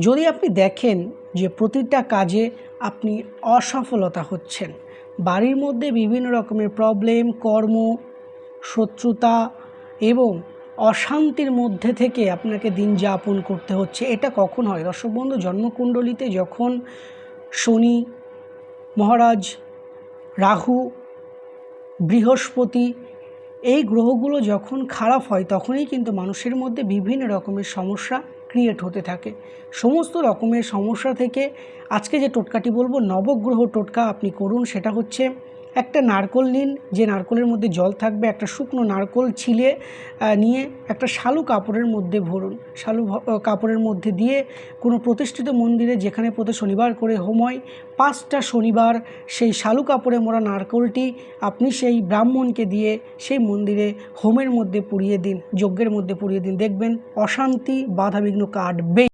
যদি আপনি দেখেন যে প্রতিটা কাজে আপনি অসফলতা হচ্ছেন, বাড়ির মধ্যে বিভিন্ন রকমের প্রবলেম, কর্ম, শত্রুতা এবং অশান্তির মধ্যে থেকে আপনাকে দিন যাপন করতে হচ্ছে, এটা কখন হয়? দর্শক বন্ধু, জন্মকুণ্ডলিতে যখন শনি মহারাজ, রাহু, বৃহস্পতি এই গ্রহগুলো যখন খারাপ হয় তখনই কিন্তু মানুষের মধ্যে বিভিন্ন রকমের সমস্যা ক্রিয়েট হতে থাকে। সমস্ত রকমের সমস্যা থেকে আজকে যে টোটকাটি বলবো, নবগ্রহ টোটকা আপনি করুন। সেটা হচ্ছে, একটা নারকোল নিন, যে নারকোলের মধ্যে জল থাকবে, একটা শুকনো নারকোল ছিলে নিয়ে একটা শালু কাপড়ের মধ্যে ভরুন। শালু কাপড়ের মধ্যে দিয়ে কোনো প্রতিষ্ঠিত মন্দিরে, যেখানে প্রতি শনিবার করে হোম হয়, 5টা শনিবার সেই শালু কাপড়ে মোড়া নারকোলটি আপনি সেই ব্রাহ্মণকে দিয়ে সেই মন্দিরে হোমের মধ্যে পুড়িয়ে দিন, যজ্ঞের মধ্যে পুড়িয়ে দিন। দেখবেন অশান্তি, বাধাবিঘ্ন কাটবে।